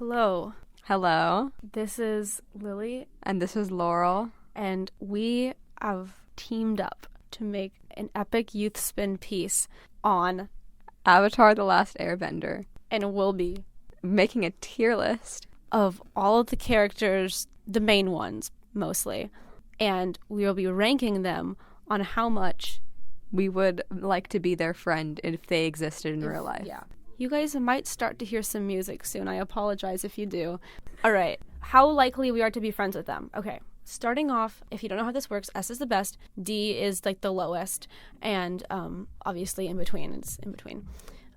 Hello. Hello. This is Lily. And this is Laurel. And we have teamed up to make an epic youth spin piece on Avatar: The Last Airbender. And we'll be making a tier list of all of the characters, the main ones mostly. And we will be ranking them on how much we would like to be their friend if they existed in real life. Yeah. You guys might start to hear some music soon. I apologize if you do. All right. How likely we are to be friends with them. Okay. Starting off, if you don't know how this works, S is the best, D is like the lowest, and obviously in between. It's in between.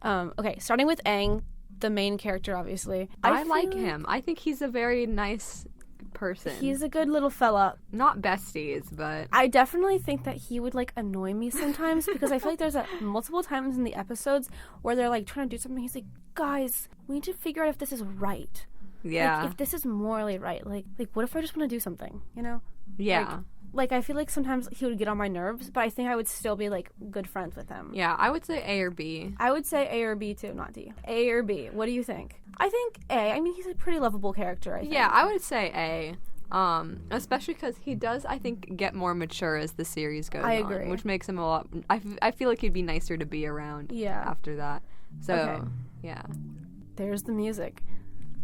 Okay, starting with Aang, the main character, obviously. I like him. I think he's a very nice person. He's a good little fella. Not besties, but I definitely think that he would like annoy me sometimes because I feel like there's multiple times in the episodes where they're like trying to do something. He's like, guys, we need to figure out if this is right. Yeah. Like, if this is morally right. Like what if I just want to do something, you know? Yeah. Like I feel like sometimes he would get on my nerves, but I think I would still be like good friends with him. Yeah, I would say A or B. I would say A or B too, not D. A or B. What do you think? I think A. I mean, he's a pretty lovable character, I think. Yeah, I would say A. Especially because he does, I think, get more mature as the series goes on. I agree. Which makes him a lot... I feel like he'd be nicer to be around after that. So, okay. Yeah. There's the music.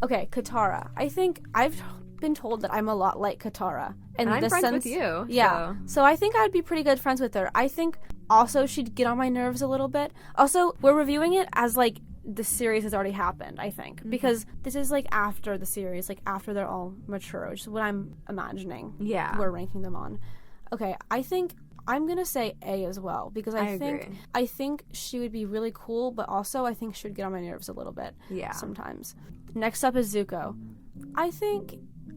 Okay, Katara. I think I've been told that I'm a lot like Katara. And I'm friends with you. Yeah. So I think I would be pretty good friends with her. I think also she'd get on my nerves a little bit. Also, we're reviewing it as like the series has already happened, I think. Mm-hmm. Because this is like after the series, like after they're all mature, which is what I'm imagining. Yeah. We're ranking them on. Okay, I think I'm gonna say A as well because I think she would be really cool, but also I think she would get on my nerves a little bit. Yeah. Sometimes. Next up is Zuko.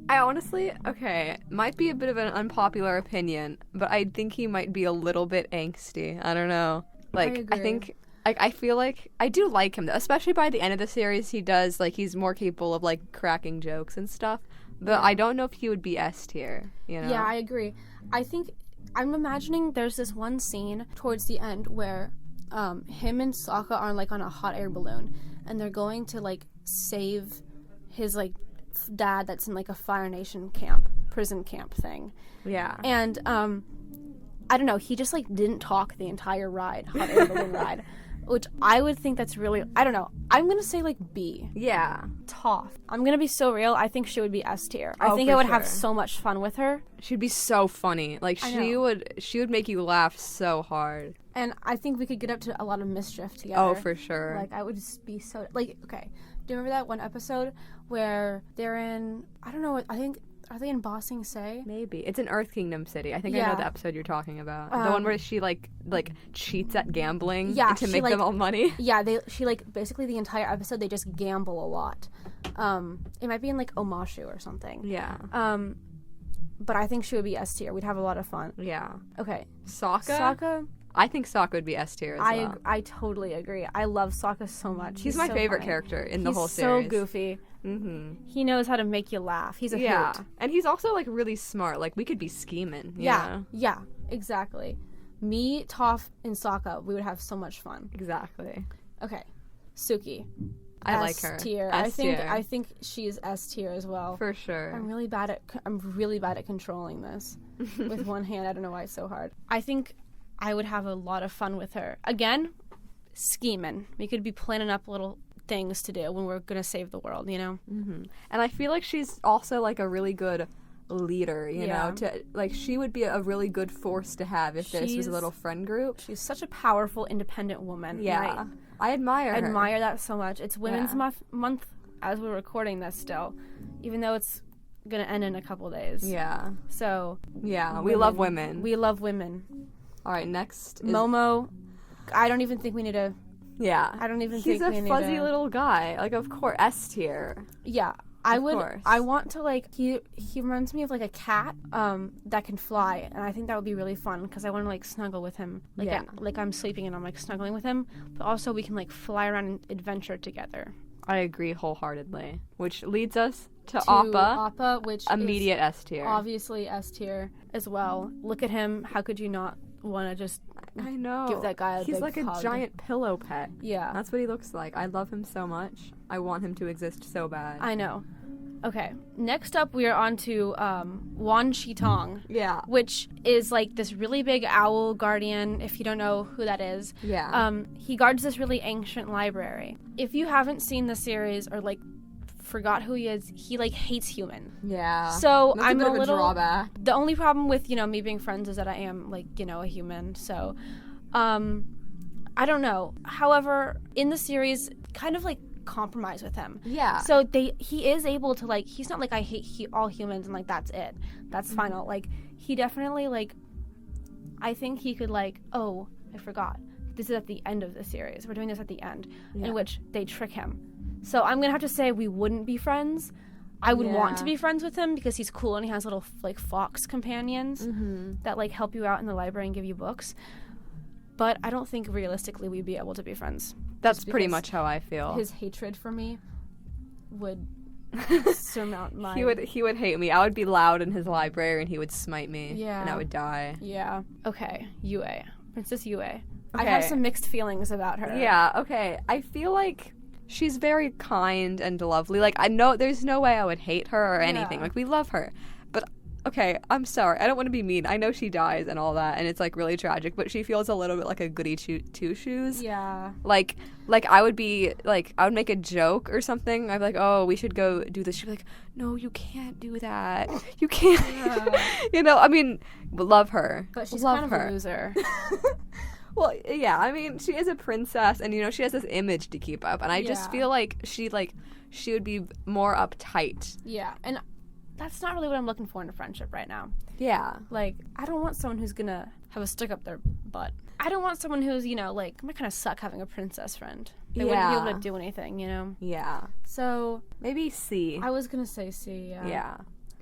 I honestly, might be a bit of an unpopular opinion, but I think he might be a little bit angsty. I don't know. Like, I think, like, I feel like I do like him, especially by the end of the series. He does, like, he's more capable of, like, cracking jokes and stuff. But I don't know if he would be S tier, you know? Yeah, I agree. I think, I'm imagining there's this one scene towards the end where him and Sokka are, like, on a hot air balloon, and they're going to, like, save his, like, dad that's in like a Fire Nation prison camp thing. Yeah. And I don't know, he just like didn't talk the entire ride, hot air balloon ride, which I would think that's really, I don't know. I'm gonna say like B. Yeah. Toph. I'm gonna be so real. I think she would be S tier. I think I would have so much fun with her. She'd be so funny. Like she would make you laugh so hard. And I think we could get up to a lot of mischief together. Oh, for sure. Like I would just be so like, okay. Do you remember that one episode where they're in, I don't know, I think, are they in Ba Sing Se? Maybe. It's in Earth Kingdom City. I think I know the episode you're talking about. The one where she, like cheats at gambling to make them all money. Yeah, she, like, basically the entire episode, they just gamble a lot. It might be in, like, Omashu or something. Yeah. But I think she would be S tier. We'd have a lot of fun. Yeah. Okay. Sokka? I think Sokka would be S tier as well. I totally agree. I love Sokka so much. He's my favorite character in the whole He's series. so goofy. Mm-hmm. He knows how to make you laugh. He's a hoot. And he's also like really smart. Like we could be scheming. Yeah, exactly. Me, Toph, and Sokka, we would have so much fun. Exactly. Okay, Suki. I like her. Tier. I think she's S tier as well. For sure. I'm really bad at controlling this with one hand. I don't know why it's so hard. I think I would have a lot of fun with her. Again, scheming. We could be planning up little things to do when we're going to save the world, you know? Mm-hmm. And I feel like she's also, like, a really good leader, you know? She would be a really good force to have if this was a little friend group. She's such a powerful, independent woman. Yeah. Right? I admire her. I admire that so much. It's Women's Month as we're recording this still, even though it's going to end in a couple days. Yeah. So. Yeah, we love women. We love women. All right, next is Momo. I don't even think we need to. Yeah. I don't even think we need to. He's a fuzzy little guy. Like, of course, S tier. Yeah. I want to, like, he reminds me of, like, a cat that can fly, and I think that would be really fun, because I want to, like, snuggle with him. Like, I'm sleeping and I'm, like, snuggling with him, but also we can, like, fly around and adventure together. I agree wholeheartedly. Which leads us to Appa, which immediate S tier. Obviously S tier as well. Look at him. How could you not want to just give that guy a big hug? He's like a giant pillow pet. Yeah. That's what he looks like. I love him so much. I want him to exist so bad. I know. Okay, next up we are on to Wan Shi-tong. Yeah. Which is like this really big owl guardian, if you don't know who that is. Yeah. He guards this really ancient library. If you haven't seen the series or like forgot who he is, he like hates humans. Yeah. So that's I'm a bit of little drawback. The only problem with, me being friends is that I am like, a human. So I don't know. However, in the series, kind of like compromise with him. Yeah. So he is able to like, he's not like I hate all humans and like that's it. That's final. Like he definitely like, I think he could like, oh, I forgot. This is at the end of the series. We're doing this at the end, in which they trick him. So I'm gonna have to say we wouldn't be friends. I would want to be friends with him because he's cool and he has little like fox companions that like help you out in the library and give you books. But I don't think realistically we'd be able to be friends. That's pretty much how I feel. His hatred for me would surmount my... He would hate me. I would be loud in his library and he would smite me. Yeah. And I would die. Yeah. Okay. Yue. Princess Yue. Okay. I have some mixed feelings about her. Yeah, okay. I feel like she's very kind and lovely. Like, I know there's no way I would hate her or anything. Like, we love her. But, okay, I'm sorry. I don't want to be mean. I know she dies and all that, and it's, like, really tragic, but she feels a little bit like a goody two-shoes. Yeah. Like, I would be, like, I would make a joke or something. I'd be like, oh, we should go do this. She'd be like, no, you can't do that. You can't. Yeah. I mean, love her. But she's love kind her. of a loser. Well, yeah, I mean, she is a princess, and, she has this image to keep up, and I just feel like she would be more uptight. Yeah, and that's not really what I'm looking for in a friendship right now. Yeah. Like, I don't want someone who's gonna have a stick up their butt. I don't want someone who's, like, might kind of suck having a princess friend. They wouldn't be able to do anything, Yeah. So... maybe C. I was gonna say C, yeah. Yeah.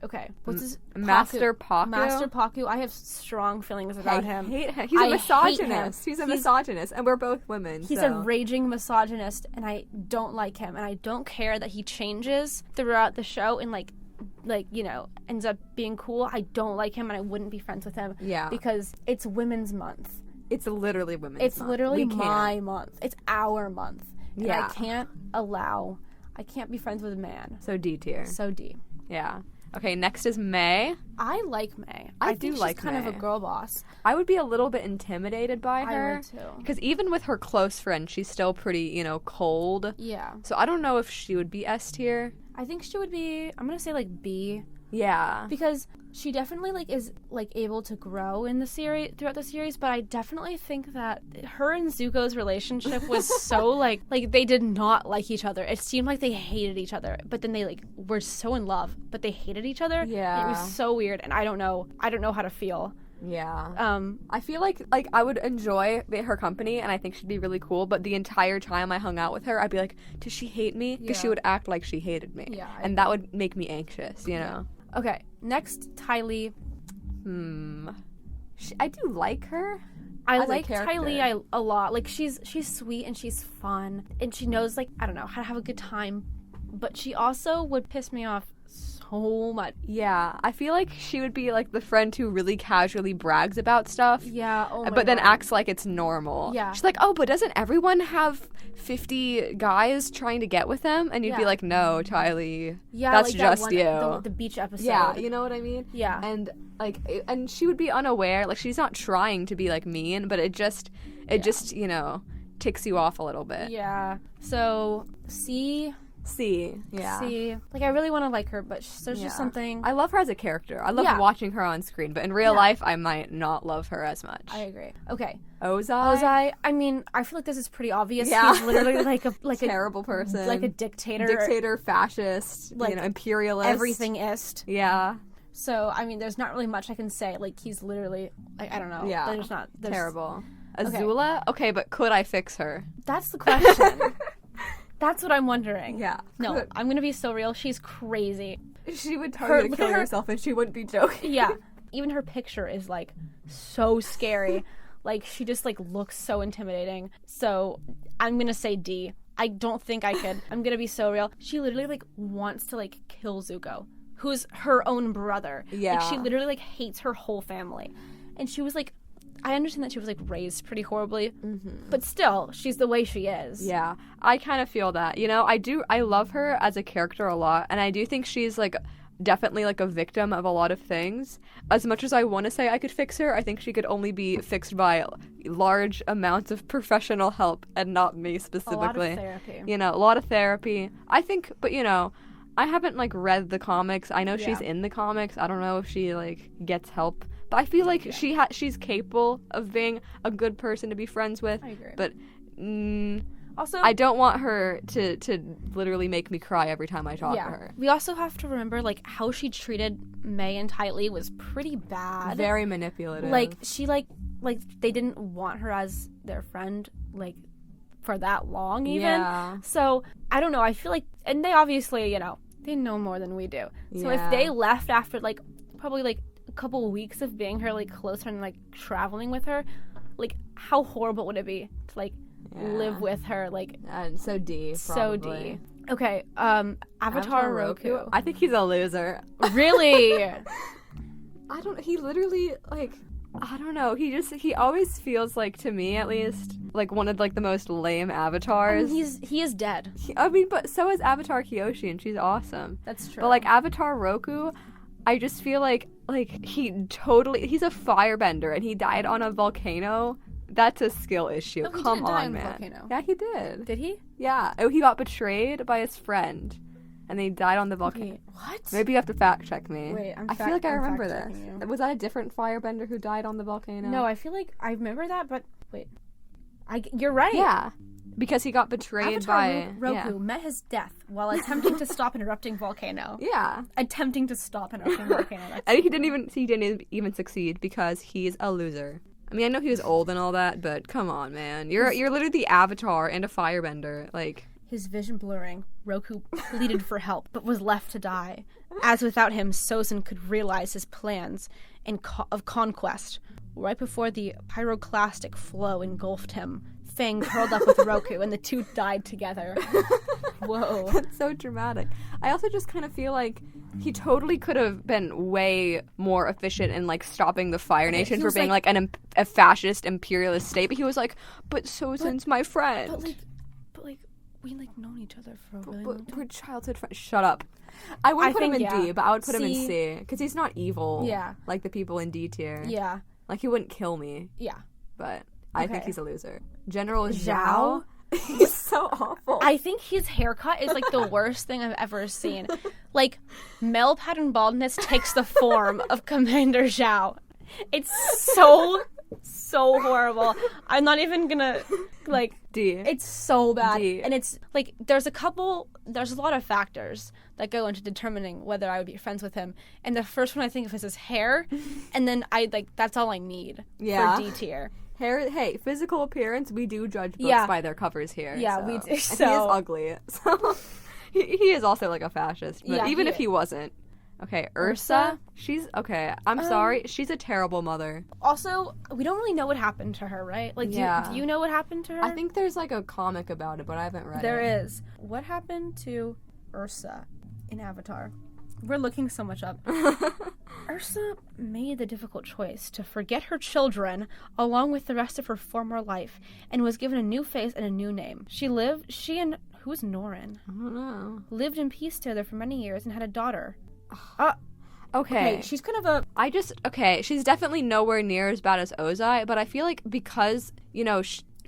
Okay. What's his... Master Paku? Master Paku. I have strong feelings about him. I hate him. He's a misogynist. He's a misogynist, and we're both women. He's a raging misogynist, and I don't like him. And I don't care that he changes throughout the show and, ends up being cool. I don't like him, and I wouldn't be friends with him. Yeah. Because it's Women's Month. It's literally Women's Month. It's literally my month. It's our month. And yeah. I can't be friends with a man. So D tier. So D. Yeah. Okay, next is May. I like May. I do like she's kind May. of a girl boss. I would be a little bit intimidated by her. I would too. Because even with her close friend, she's still pretty, cold. Yeah. So I don't know if she would be S tier. I think she would be, I'm going to say B. Yeah. Because she definitely is able to grow in the series throughout the series, but I definitely think that her and Zuko's relationship was so like they did not like each other. It seemed like they hated each other, but then they were so in love, but they hated each other. Yeah. It was so weird, and I don't know how to feel. Yeah. I feel like I would enjoy her company, and I think she'd be really cool, but the entire time I hung out with her, I'd be like, does she hate me? Because she would act like she hated me. Yeah. And that would make me anxious, know? Okay, next, Ty Lee. I do like her. I like Ty Lee a lot. Like, she's sweet and she's fun. And she knows, how to have a good time. But she also would piss me off so much. Yeah, I feel like she would be, the friend who really casually brags about stuff. Yeah, oh my But then God. acts like it's normal. Yeah. She's like, oh, but doesn't everyone have 50 guys trying to get with them? And you'd be like, no, Ty Lee. Yeah, that's just you. The beach episode. Yeah, you know what I mean? Yeah. And, and she would be unaware. She's not trying to be, mean, but it just, ticks you off a little bit. Yeah. So, C, yeah. C. I really want to like her, but there's just something... I love her as a character. I love watching her on screen, but in real life, I might not love her as much. I agree. Okay. Ozai? I mean, I feel like this is pretty obvious. Yeah. He's literally like a terrible person. Like a dictator. Dictator, fascist, imperialist. Everythingist. Yeah. So, I mean, there's not really much I can say. He's literally... I don't know. Yeah. There's terrible. Azula? Okay, but could I fix her? That's the question. That's what I'm wondering. Yeah. No, I'm going to be so real. She's crazy. She would tell you to kill herself and she wouldn't be joking. Yeah. Even her picture is, so scary. She just, looks so intimidating. So, I'm going to say D. I don't think I could. I'm going to be so real. She literally, wants to, kill Zuko, who's her own brother. Yeah. She literally, hates her whole family. And she was, I understand that she was like raised pretty horribly, but still, she's the way she is. Yeah, I kind of feel that. You know, I love her as a character a lot, and I do think she's like definitely like a victim of a lot of things. As much as I want to say I could fix her, I think she could only be fixed by large amounts of professional help and not me specifically. A lot of therapy. You know, a lot of therapy. I think, but you know, I haven't like read the comics. I know she's in the comics. I don't know if she like gets help, but I feel like she's capable of being a good person to be friends with. I agree. But also, I don't want her to literally make me cry every time I talk to her. We also have to remember, like, how she treated May and Ty Lee was pretty bad. Very manipulative. Like, she, like, they didn't want her as their friend, like, for that long, even. Yeah. So, I don't know. I feel like, and they obviously, you know, they know more than we do. So, if they left after, like, probably, like, a couple of weeks of being her, like, close friend and, like, traveling with her, like, how horrible would it be to, like, live with her, like, and so D, probably. Okay, Avatar Roku. I think he's a loser. Really? He literally, like, I don't know, he always feels like, to me at least, like one of like the most lame avatars. I mean, he is dead. But so is Avatar Kyoshi, and she's awesome. That's true. But like Avatar Roku, I just feel like he's a firebender and he died on a volcano. That's a skill issue. No, Come on, man. Volcano. Yeah, he did. Did he? Yeah. Oh, he got betrayed by his friend, and they died on the volcano. Wait, what? Maybe you have to fact check me. Wait, I feel like I remember this. Was that a different firebender who died on the volcano? No, I feel like I remember that, but wait. You're right. Yeah. Because he got betrayed by Roku met his death while attempting to stop an erupting volcano. Yeah. Attempting to stop an erupting volcano. And he didn't even succeed because he's a loser. I mean, I know he was old and all that, but come on, man. You're literally the Avatar and a firebender. Like, his vision blurring, Roku pleaded for help, but was left to die. As without him, Sozin could realize his plans of conquest. Right before the pyroclastic flow engulfed him, Fang curled up with Roku, and the two died together. Whoa. That's so dramatic. I also just kind of feel like he totally could have been way more efficient in, like, stopping the Fire Nation for being, like a fascist, imperialist state. But he was like, but Sozin's my friend. But we, like, known each other for a really long time. We're childhood friends. Shut up. I wouldn't put him in D, but I would put him in C. Because he's not evil. Yeah. Like the people in D tier. Yeah. Like, he wouldn't kill me. Yeah. But I think he's a loser. General Zhao? He's so awful. I think his haircut is, like, the worst thing I've ever seen. Like, male pattern baldness takes the form of Commander Zhao. It's so horrible. I'm not even gonna, like... D. It's so bad. D. And it's, like, there's a lot of factors that go into determining whether I would be friends with him. And the first one I think of is his hair. And then that's all I need for D tier. Hair, hey, physical appearance, we do judge books by their covers here. Yeah, so. we do. And he is ugly. So he is also like a fascist. But even if he wasn't. Okay, Ursa? She's, okay, I'm sorry. She's a terrible mother. Also, we don't really know what happened to her, right? Like, do you know what happened to her? I think there's like a comic about it, but I haven't read it. There is. What happened to Ursa in Avatar? We're looking so much up. Ursa made the difficult choice to forget her children along with the rest of her former life and was given a new face and a new name. She and who's Norin? I don't know. Lived in peace together for many years and had a daughter. Okay. She's kind of she's definitely nowhere near as bad as Ozai, but I feel like because, you know,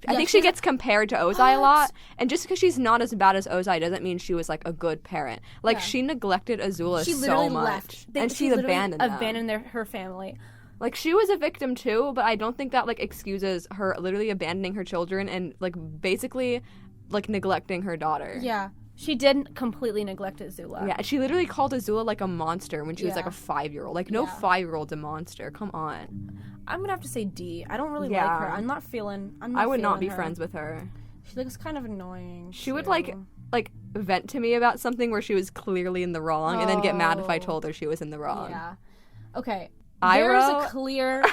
I think she gets compared to Ozai a lot, and just because she's not as bad as Ozai doesn't mean she was, like, a good parent. Like, she neglected Azula so much. Left. And she abandoned her family. Like, she was a victim, too, but I don't think that, like, excuses her literally abandoning her children and, like, basically, like, neglecting her daughter. Yeah. She didn't completely neglect Azula. Yeah, she literally called Azula, like, a monster when she was, like, a 5-year-old. Like, no 5-year-old's a monster. Come on. I'm gonna have to say D. I don't really like her. I would not be friends with her. She looks kind of annoying. She would, like vent to me about something where she was clearly in the wrong and then get mad if I told her she was in the wrong. Yeah. Okay. Iroh?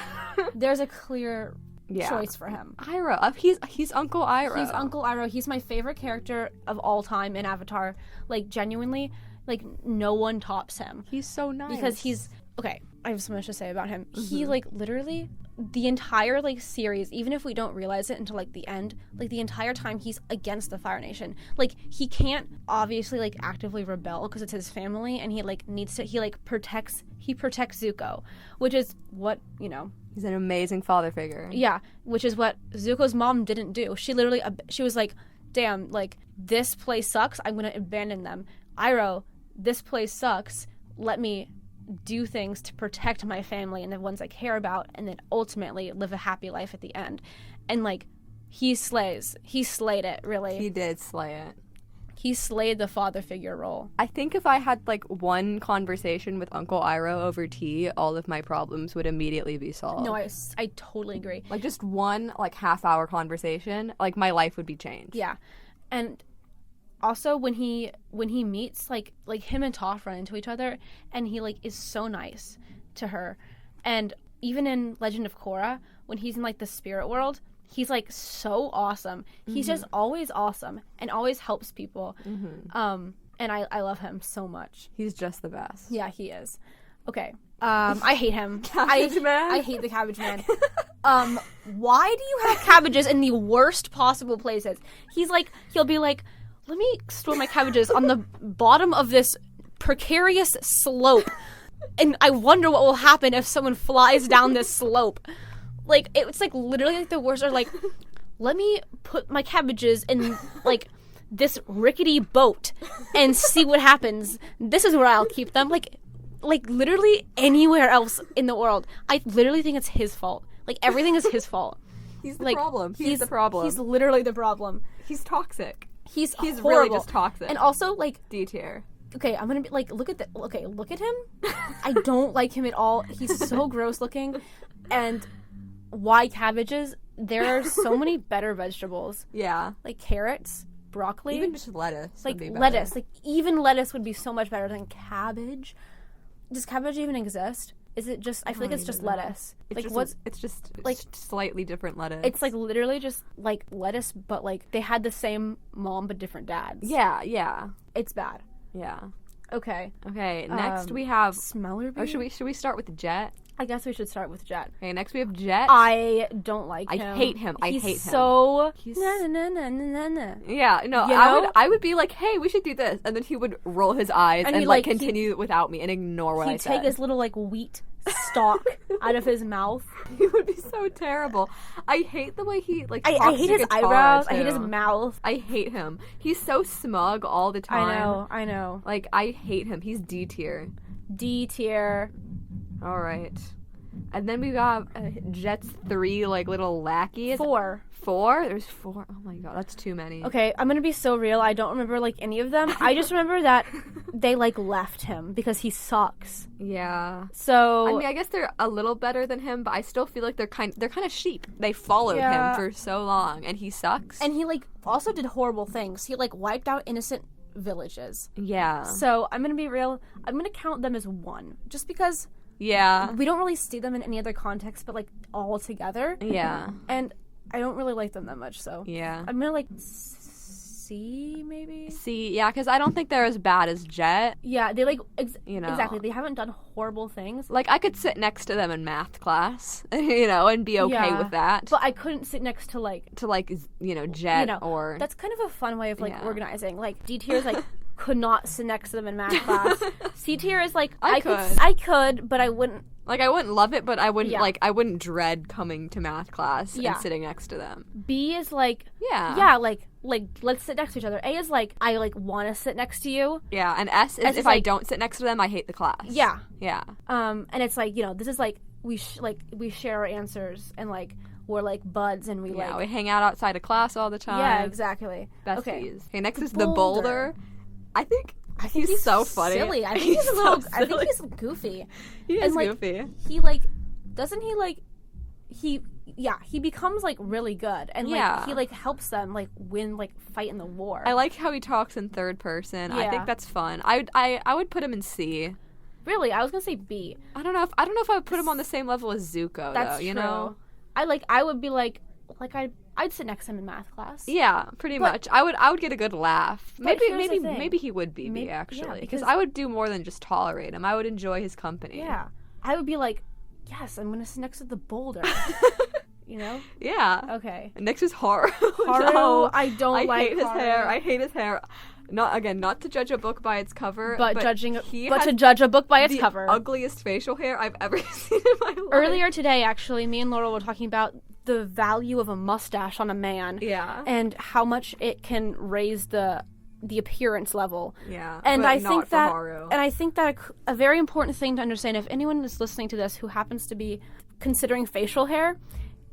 There's a clear choice for him. Iroh. He's Uncle Iroh. He's Uncle Iroh. He's my favorite character of all time in Avatar. Like, genuinely, like, no one tops him. He's so nice. Because he's... Okay, I have so much to say about him. Mm-hmm. He, like, literally the entire like series, even if we don't realize it until like the end, like the entire time he's against the Fire Nation. Like he can't obviously like actively rebel because it's his family, and he like needs to, he protects Zuko, which is what, you know, he's an amazing father figure. Yeah, which is what Zuko's mom didn't do. She literally, she was like, damn, like this place sucks, I'm gonna abandon them. Iroh, this place sucks, let me do things to protect my family and the ones I care about, and then ultimately live a happy life at the end. And like he slayed it, really. He did slay it. He slayed the father figure role. I think if I had like one conversation with Uncle Iroh over tea, all of my problems would immediately be solved. No, I totally agree. Like just one like half-hour conversation, like my life would be changed. Yeah. And also when he meets like him and Toph run into each other, and he like is so nice to her. And even in Legend of Korra, when he's in like the spirit world, he's like so awesome. He's just always awesome and always helps people. And I love him so much. He's just the best. Yeah, he is. Okay. I hate him. Cabbage Man? I hate the Cabbage Man. Why do you have cabbages in the worst possible places? He'll be like, let me store my cabbages on the bottom of this precarious slope, and I wonder what will happen if someone flies down this slope. Like, it's like literally like the worst. Or like, let me put my cabbages in like this rickety boat and see what happens. This is where I'll keep them. Like literally anywhere else in the world. I literally think it's his fault. Like everything is his fault. He's the problem. He's the problem. He's literally the problem. He's toxic. He's horrible. Really just toxic. And also like D tier. Okay, I'm gonna be like, look at him. I don't like him at all. He's so gross looking. And why cabbages? There are so many better vegetables. Yeah. Like carrots, broccoli. Even just lettuce. Like lettuce. Like even lettuce would be so much better than cabbage. Does cabbage even exist? Is it just, I feel like it's just lettuce. It's just slightly different lettuce. It's like literally just like lettuce, but like they had the same mom but different dads. Yeah. It's bad. Yeah. Okay. Next we have Smellerbee. Oh, should we start with Jet? I guess we should start with Jet. Okay, next we have Jet. I don't like him. I hate him. He's so na. Yeah, no, you know? I would be like, hey, we should do this, and then he would roll his eyes and like continue without me and ignore what I said. He'd take his little like wheat stalk out of his mouth. He would be so terrible. I hate the way he like. I hate his eyebrows. Too. I hate his mouth. I hate him. He's so smug all the time. I know. Like I hate him. He's D tier. D tier. All right. And then we got Jet's 3 like little lackeys. 4. There's 4. Oh my god, that's too many. Okay, I'm gonna be so real. I don't remember like any of them. I just remember that they like left him because he sucks. Yeah. So I mean, I guess they're a little better than him, but I still feel like they're kind of sheep. They followed him for so long, and he sucks. And he like also did horrible things. He like wiped out innocent villages. Yeah. So I'm gonna be real. I'm gonna count them as 1, just because. Yeah. We don't really see them in any other context, but like all together. Yeah. And I don't really like them that much, so. Yeah. I'm gonna like C, maybe? C, yeah, because I don't think they're as bad as Jet. Yeah, they like, exactly. They haven't done horrible things. Like, I could sit next to them in math class, and be okay with that. But I couldn't sit next to like, Jet or. That's kind of a fun way of like organizing. Like, D tier is like, could not sit next to them in math class. C tier is like I could, but I wouldn't. Like I wouldn't love it, but I wouldn't I wouldn't dread coming to math class and sitting next to them. B is like like let's sit next to each other. A is like I like want to sit next to you. Yeah, and S is if I don't sit next to them, I hate the class. Yeah. Yeah. And it's like this is like we share our answers and like we're like buds and we we hang out outside of class all the time. Yeah, exactly. Besties. Okay, next is the Boulder. I think he's so funny. Silly. I think he's a little. I think he's goofy. He is goofy. He like doesn't he like he becomes like really good and like he like helps them like win like fight in the war. I like how he talks in third person. I think that's fun. I would put him in C. Really, I was gonna say B. I don't know if I would put him on the same level as Zuko. That's though, you true. know. I would be like I'd sit next to him in math class. Yeah, pretty much. I would get a good laugh. Maybe he would be B actually, because I would do more than just tolerate him. I would enjoy his company. Yeah, I would be like, Yes, I'm gonna sit next to the boulder. You know? Yeah. Okay. Next is Haru. Haru, No, I don't like hate his Haru. hair. I hate his hair. Not to judge a book by its cover, but to judge a book by its the cover. Ugliest facial hair I've ever seen in my life. Earlier today, actually, me and Laurel were talking about the value of a mustache on a man. Yeah. And how much it can raise the appearance level. Yeah. And but I not think for that Haru. and I think that a very important thing to understand, if anyone is listening to this who happens to be considering facial hair,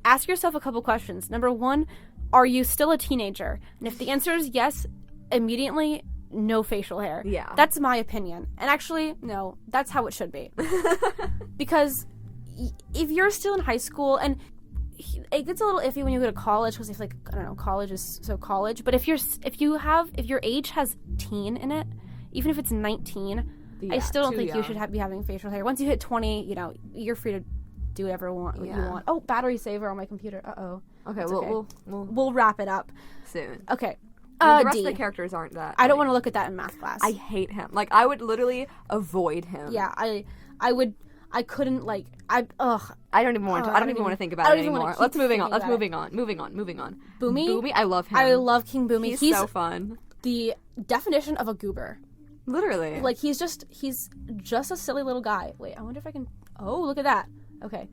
ask yourself a couple questions. Number one, are you still a teenager? And if the answer is yes, immediately no facial hair. Yeah. That's my opinion. And actually, no, that's how it should be. Because if you're still in high school, and it gets a little iffy when you go to college, because if, like, I don't know, college is so college, but if your age has teen in it, even if it's 19, Yeah, I still don't think young. you should be having facial hair. Once you hit 20, you're free to do whatever you want. Oh, battery saver on my computer. Uh-oh. Okay, It's we'll wrap it up soon. Okay. The rest D. of the characters aren't that. I don't want to look at that in math class. I hate him. Like, I would literally avoid him. Yeah, I couldn't, like, I don't even want to think about it anymore. Let's moving on. Moving on. Boomy? Boomy, I love him. I love King Boomy. He's so fun. The definition of a goober. Literally. Like, he's just a silly little guy. Wait, I wonder if I can... Oh, look at that. Okay.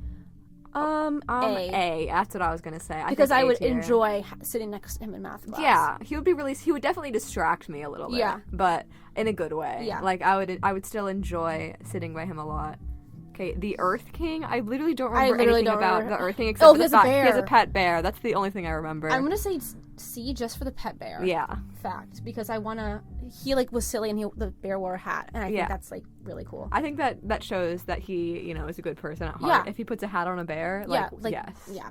A. That's what I was gonna say. Because I would tier. enjoy sitting next to him in math class. Yeah, he would definitely distract me a little bit. Yeah. But in a good way. Yeah. Like, I would still enjoy sitting by him a lot. Okay, the Earth King. I literally don't remember anything about the Earth King except for the fact he has a pet bear. That's the only thing I remember. I'm gonna say C just for the pet bear. Yeah. Fact, because I wanna. He like was silly and the bear wore a hat, and I think that's like really cool. I think that shows that he is a good person at heart. Yeah. If he puts a hat on a bear, yes. Yeah.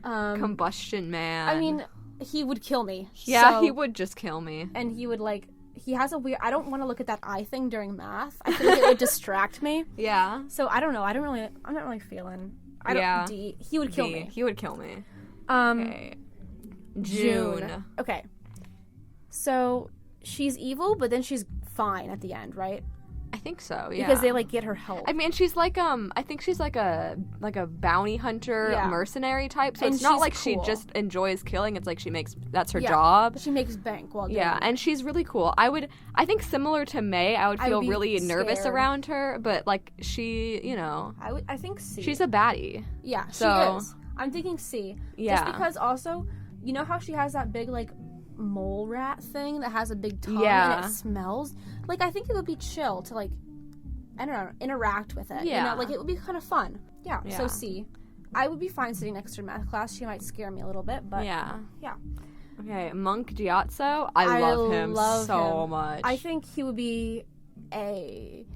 Combustion man. I mean, he would kill me. Yeah, so, he would just kill me. And he would like. He has a weird. I don't want to look at that eye thing during math. I feel like it would distract me. Yeah. So I don't know. I'm not really feeling. D. He would kill me. He would kill me. Okay. June. Okay. So she's evil, but then she's fine at the end, right? I think so. Yeah. Because they like get her help. I mean, she's like I think she's like a bounty hunter mercenary type. So and it's not like cool. she just enjoys killing. It's like that's her job. She makes bank while doing it. And she's really cool. I think similar to May, I would feel really nervous around her, but like she, I think C. She's a baddie. Yeah, so, she is. I'm thinking C. Yeah. Just because also, you know how she has that big like mole rat thing that has a big tongue and it smells? Like, I think it would be chill to like, I don't know, interact with it. Yeah. Like it would be kind of fun. Yeah. So C. I would be fine sitting next to her math class. She might scare me a little bit, but yeah. Okay, Monk Gyatso. I love him so much. I think he would be A.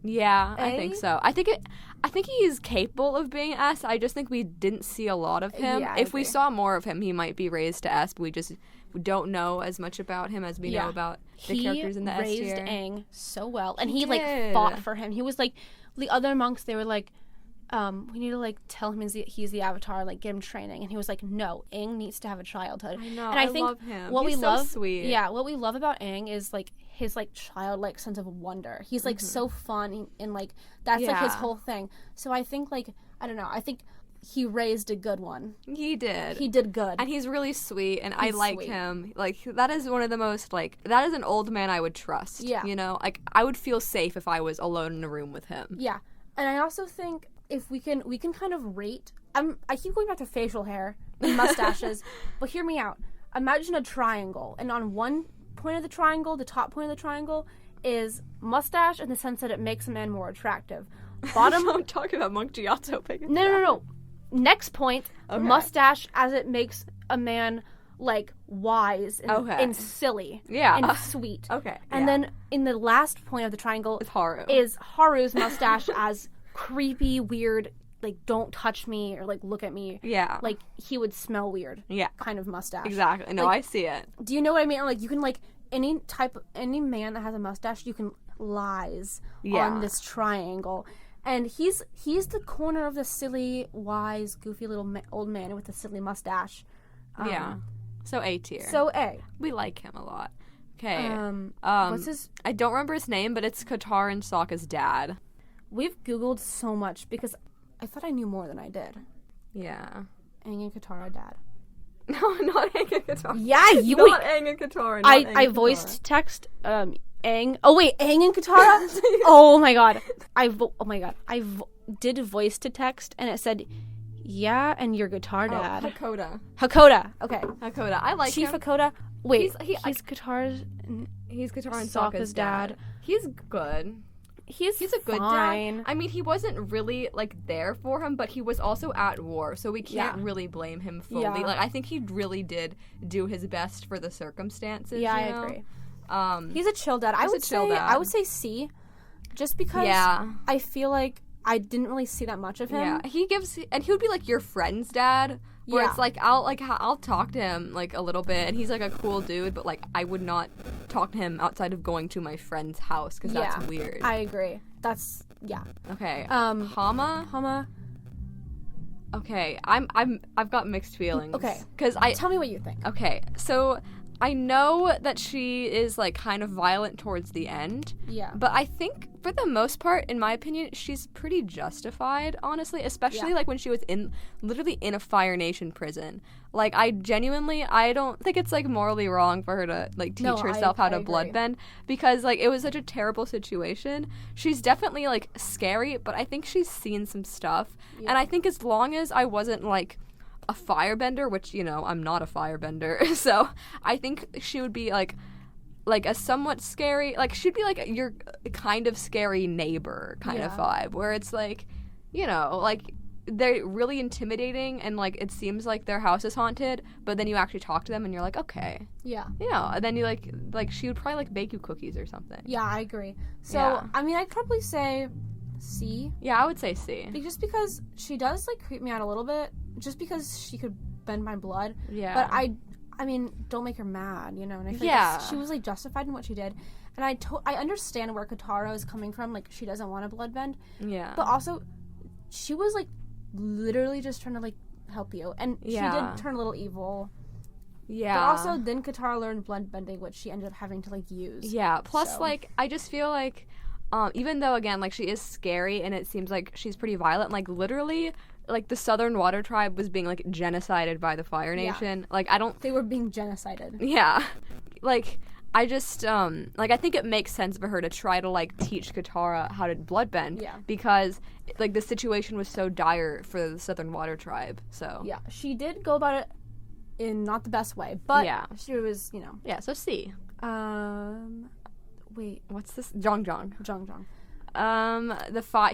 Yeah, I think so. I think he is capable of being S. I just think we didn't see a lot of him. Yeah, if we saw more of him, he might be raised to S, but we don't know as much about him as we know about the characters in the S tier. He raised Aang so well, and he like fought for him. He was like, the other monks, they were like, we need to like tell him he's the Avatar, like get him training, and he was like, no, Aang needs to have a childhood. I know, and I think love him. What he's we so love, sweet. Yeah, what we love about Aang is like his like childlike sense of wonder. He's like so fun, and like that's like his whole thing. So I think like, I don't know, I think he raised a good one. He did. He did good. And he's really sweet, and I like him. Like, that is one of the most, like, that is an old man I would trust. Yeah. Like, I would feel safe if I was alone in a room with him. Yeah. And I also think if we can kind of rate, I keep going back to facial hair and mustaches, but hear me out. Imagine a triangle, and on one point of the triangle, the top point of the triangle, is mustache in the sense that it makes a man more attractive. Bottom... I'm talking about Monk Gyatso picking No. Next point, mustache as it makes a man, like, wise and silly and sweet. Okay. And then in the last point of the triangle is Haru's mustache as creepy, weird, like, don't touch me or, like, look at me. Yeah. Like, he would smell weird. Yeah. Kind of mustache. Exactly. No, like, I see it. Do you know what I mean? Like, you can, like, any man that has a mustache, you can lies on this triangle. And he's the corner of the silly, wise, goofy little old man with the silly mustache. So A tier. So A. We like him a lot. Okay. What's his... I don't remember his name, but it's Katara and Sokka's dad. We've Googled so much because I thought I knew more than I did. Yeah. Aang and Katara dad. No, not Aang and Katara. Yeah, you not Aang and Katara. I voiced text Aang. Oh wait, Aang and Katara. Oh my god. I did voice to text, and it said, "Yeah, and your guitar dad." Hakoda. Okay. Hakoda. I like Chief him. Hakoda. Wait, he's Katara's. He's Katara and Sokka's dad. He's good. He's a good fine. dad. I mean, he wasn't really like there for him, but he was also at war, so we can't really blame him fully. Yeah. Like, I think he really did do his best for the circumstances. Yeah, you I know? agree. He's a chill dad. I would say C, just because I feel like I didn't really see that much of him. Yeah, he would be like your friend's dad. Where it's like I'll talk to him like a little bit, and he's like a cool dude, but like I would not talk to him outside of going to my friend's house because that's weird. I agree. Okay. Hama. Okay, I've got mixed feelings. Okay, because tell me what you think. Okay, so I know that she is like kind of violent towards the end. Yeah. But I think for the most part, in my opinion, she's pretty justified, honestly, especially like when she was literally in a Fire Nation prison. Like I don't think it's like morally wrong for her to like teach herself how to bloodbend, because like it was such a terrible situation. She's definitely like scary, but I think she's seen some stuff. Yeah. And I think as long as I wasn't like a firebender, which, you know, I'm not a firebender, so I think she would be like a somewhat scary, like she'd be like your kind of scary neighbor kind of vibe, where it's like, you know, like they're really intimidating and like it seems like their house is haunted, but then you actually talk to them and you're like, okay, you know, and then you like she would probably like bake you cookies or something. Yeah, I agree. So I mean, I'd probably say C. Yeah, I would say C. Just because she does like creep me out a little bit, just because she could bend my blood. Yeah. But I mean, don't make her mad, you know. And I feel like she was like justified in what she did, and I understand where Katara is coming from. Like she doesn't want to bloodbend. Yeah. But also, she was like literally just trying to like help you, and she did turn a little evil. Yeah. But also, then Katara learned bloodbending, which she ended up having to like use. Yeah. Plus, like I just feel like, even though again, like she is scary, and it seems like she's pretty violent. Like literally, like the Southern Water Tribe was being like genocided by the Fire Nation. Yeah. Like they were being genocided. Yeah. Like I just like I think it makes sense for her to try to like teach Katara how to bloodbend. Yeah. Because like the situation was so dire for the Southern Water Tribe. So yeah, she did go about it in not the best way, but she was, you know. Yeah. So C. Wait, what's this? Zhang.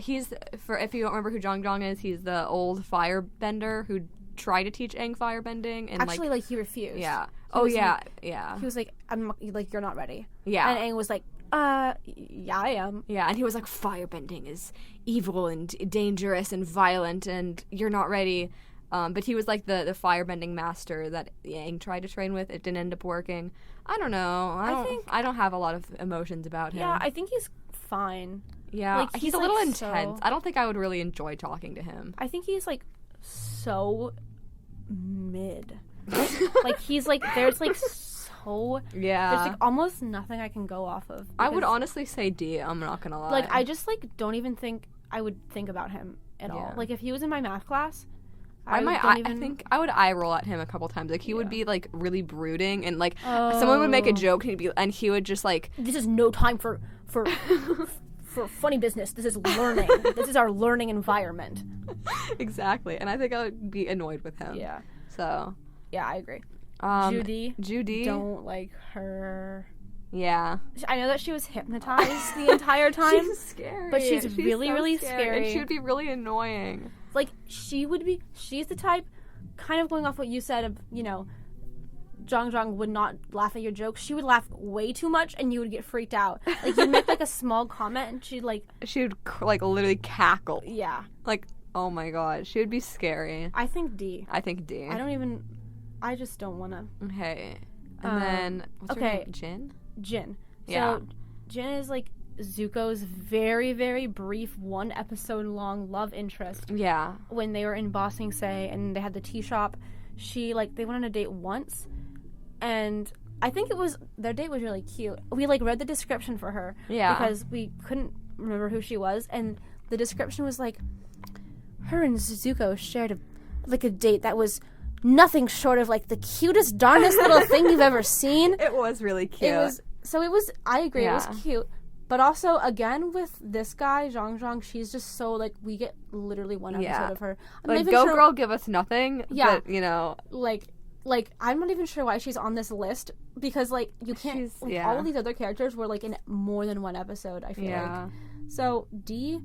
He's, for if you don't remember who Zhang is, he's the old firebender who tried to teach Aang firebending, and actually like he refused. Yeah. He was like, I'm like, you're not ready. Yeah. And Aang was like, yeah, I am. Yeah, and he was like, firebending is evil and dangerous and violent, and you're not ready. But he was like the firebending master that Aang tried to train with. It didn't end up working. I don't know. I don't have a lot of emotions about him. Yeah, I think he's fine. Yeah, like, he's a little intense. I don't think I would really enjoy talking to him. I think he's like so mid. Like he's like there's like so there's like almost nothing I can go off of. I would honestly say D. I'm not gonna lie. Like I just like don't even think I would think about him at all. Like if he was in my math class, I think I would eye roll at him a couple times. Like he would be like really brooding, and like someone would make a joke, and he would just like, this is no time for funny business. This is learning. This is our learning environment. Exactly, and I think I would be annoyed with him. Yeah. So. Yeah, I agree. Judy. Don't like her. Yeah. I know that she was hypnotized the entire time. She's scary. But she's really, so really scary. And she would be really annoying. Like, she's the type, kind of going off what you said of, you know, Zhang would not laugh at your jokes. She would laugh way too much, and you would get freaked out. Like, you'd make, like, a small comment, and she'd, like... She would, like, literally cackle. Yeah. Like, oh my god. She would be scary. I think D. I just don't want to. Okay. And then, what's her name? Jin. So, Jin is, like, Zuko's very, very brief 1 episode long love interest. Yeah. When they were in Ba Sing Se and they had the tea shop, they went on a date once, and I think their date was really cute. We, like, read the description for her. Yeah. Because we couldn't remember who she was, and the description was, like, her and Zuko shared a date that was nothing short of like the cutest, darnest little thing you've ever seen. It was really cute. I agree, it was cute. But also, again, with this guy, Zhang, she's just so, like, we get literally one episode of her. Girl, give us nothing. Yeah. But, you know. Like, I'm not even sure why she's on this list. Because, like, you can't... all of these other characters were, like, in more than one episode, I feel like. So, D...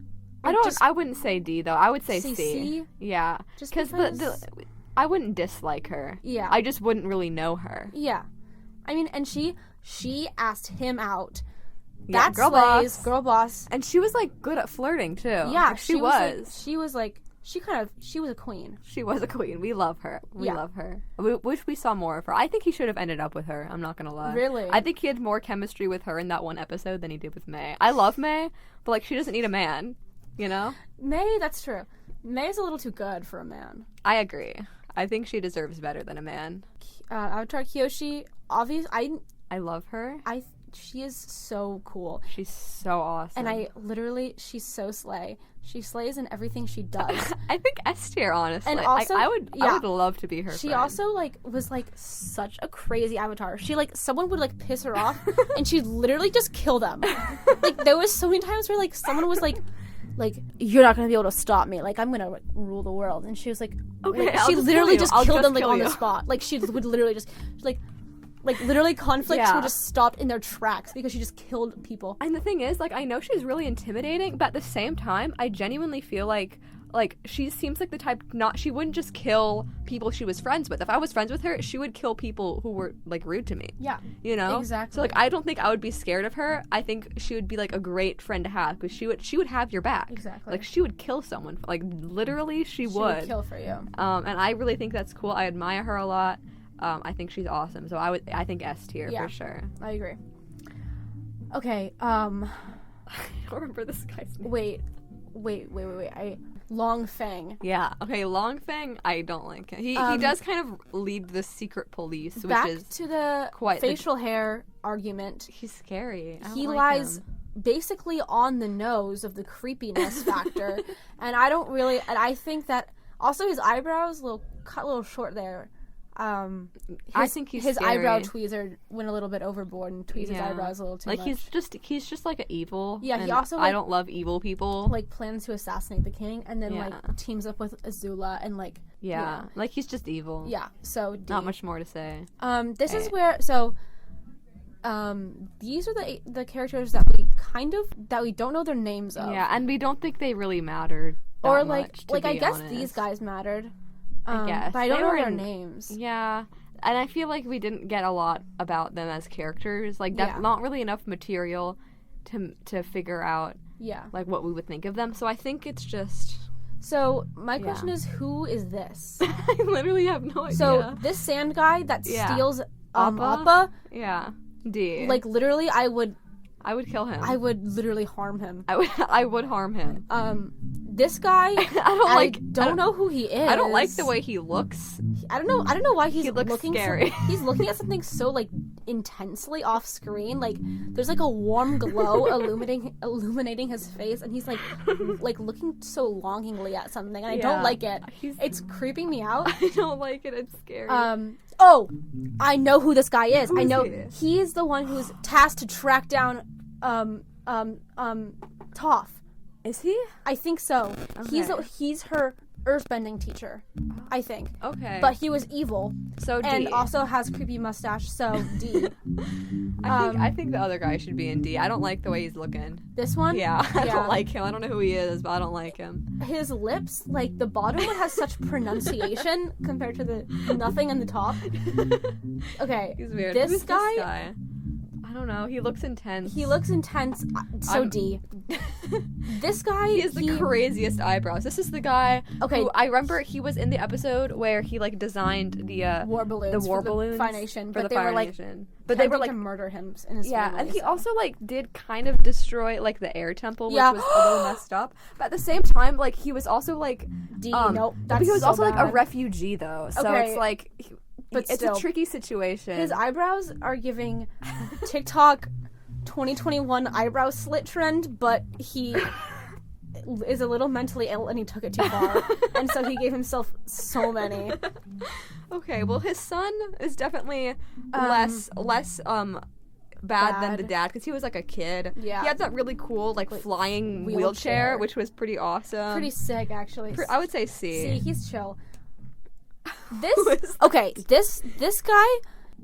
I wouldn't say D, though. I would say C. C? Yeah. Just because I wouldn't dislike her. Yeah. I just wouldn't really know her. Yeah. I mean, and she asked him out. Yeah, That's girl boss. And she was, like, good at flirting, too. Yeah, like, she was. She was a queen. She was a queen. We love her. We love her. We wish we saw more of her. I think he should have ended up with her. I'm not going to lie. Really? I think he had more chemistry with her in that one episode than he did with May. I love May, but, like, she doesn't need a man, you know? May, that's true. May's a little too good for a man. I agree. I think she deserves better than a man. Avatar Kyoshi, obviously, I love her. She is so cool. She's so awesome. And she's so slay. She slays in everything she does. I think S tier, honestly. And also, I would love to be her She friend. also, like, was, like, such a crazy avatar. She, like, someone would, like, piss her off, and she'd literally just kill them. Like, there was so many times where, like, someone was, like, you're not gonna be able to stop me. Like, I'm gonna, like, rule the world. And she was like, okay, like, she literally just killed them, like, on the spot. Like, she would literally just, like, literally conflicts were just stopped in their tracks because she just killed people. And the thing is, like, I know she's really intimidating, but at the same time, I genuinely feel like she seems like the type she wouldn't just kill people she was friends with. If I was friends with her, she would kill people who were, like, rude to me. Yeah. You know? Exactly. So, like, I don't think I would be scared of her. I think she would be, like, a great friend to have because she would have your back. Exactly. Like, she would kill someone. Like, literally, she would. She would kill for you. And I really think that's cool. I admire her a lot. I think she's awesome. So I think S tier for sure. I agree. Okay, I don't remember this guy's name. Wait. Long Fang. Yeah. Okay, Long Fang, I don't like him. He does kind of lead the secret police, which back is to the facial hair argument. He's scary. He lies basically on the nose of the creepiness factor, and I think that also his eyebrows cut a little short there. I think his eyebrow tweezer went a little bit overboard and tweezed his eyebrows a little too much. He's just like an evil. Yeah, he also I don't love evil people. Like plans to assassinate the king and then like teams up with Azula and like like he's just evil. Yeah, so D. Not much more to say. This is where these are the characters that we don't know their names of. Yeah, and we don't think they really mattered. Or like I guess these guys mattered. I guess. But I don't know their names. Yeah. And I feel like we didn't get a lot about them as characters. Like, not really enough material to figure out, like, what we would think of them. So I think it's just... So, my question is, who is this? I literally have no idea. So, this sand guy that steals Appa? Yeah. D. Like, literally, I would kill him. I would literally harm him. I would harm him. This guy, I don't know who he is. I don't like the way he looks. I don't know why he looks looking scary. He's looking at something so like intensely off screen. Like there's like a warm glow illuminating his face, and he's like looking so longingly at something. And I don't like it. It's creeping me out. I don't like it. It's scary. Oh, I know who this guy is. I know he is the one who's tasked to track down Toph. Is he? I think so. Okay. He's her earthbending teacher, I think. Okay. But he was evil. So D. And also has creepy mustache, so D. I think the other guy should be in D. I don't like the way he's looking. This one? Yeah. I don't like him. I don't know who he is, but I don't like him. His lips, like the bottom one has such pronunciation compared to the nothing in the top. Okay. He's weird. This guy? I don't know. He looks intense. So D. This guy... He has the craziest eyebrows. This is the guy who... I remember he was in the episode where he, like, designed the... war balloons. The war balloons. For the Fire Nation. But they were, like... But they were, like... to murder him in his family. And he also, like, did kind of destroy, like, the air temple, which was a little messed up. But at the same time, like, he was also, like... D. Nope. That's but he was so also, bad. like, a refugee, though. So it's, like... But it's still, a tricky situation. His eyebrows are giving TikTok 2021 eyebrow slit trend, but he is a little mentally ill and he took it too far. And so he gave himself so many. Okay, well, his son is definitely less bad than the dad, because he was like a kid. Yeah. He had that really cool like flying wheelchair, which was pretty awesome. Pretty sick, actually. I would say C. C, he's chill. This this guy,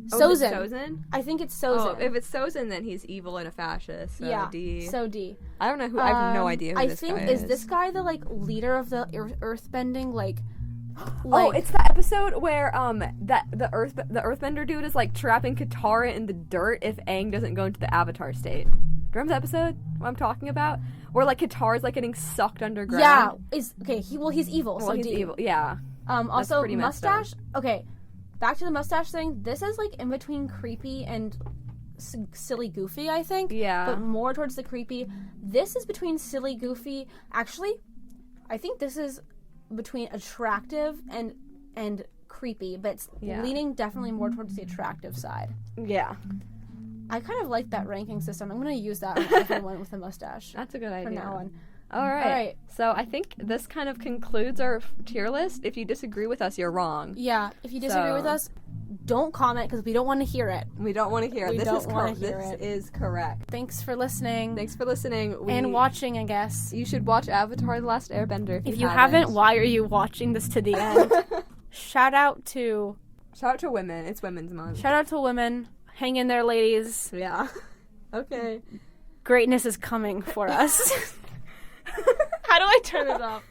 Sozin. Sozin? I think it's Sozin. Oh, if it's Sozin, then he's evil and a fascist. So yeah, D. so D. I don't know who. I have no idea who this guy is. I think is this guy the like leader of the earthbending like. Oh, it's the episode where the earthbender dude is like trapping Katara in the dirt if Aang doesn't go into the Avatar state. Do you remember the episode what I'm talking about? Where like Katara's like getting sucked underground. Yeah, he's evil. Well, so he's D. evil. Yeah. Also mustache. Okay, back to the mustache thing. This is like in between creepy and silly goofy, I think. Yeah. But more towards the creepy. This is between silly goofy. Actually, I think this is between attractive and creepy, but it's leaning definitely more towards the attractive side. Yeah. I kind of like that ranking system. I'm going to use that on everyone with a mustache. That's a good idea. From now on. All right. So I think this kind of concludes our tier list. If you disagree with us, you're wrong. Yeah. If you disagree with us, don't comment because we don't want to hear it. We don't want to hear it. This is correct. Thanks for listening. And watching, I guess. You should watch Avatar: The Last Airbender if you haven't. Why are you watching this to the end? Shout out to women. It's Women's Month. Shout out to women. Hang in there, ladies. Yeah. Okay. Greatness is coming for us. How do I turn it off?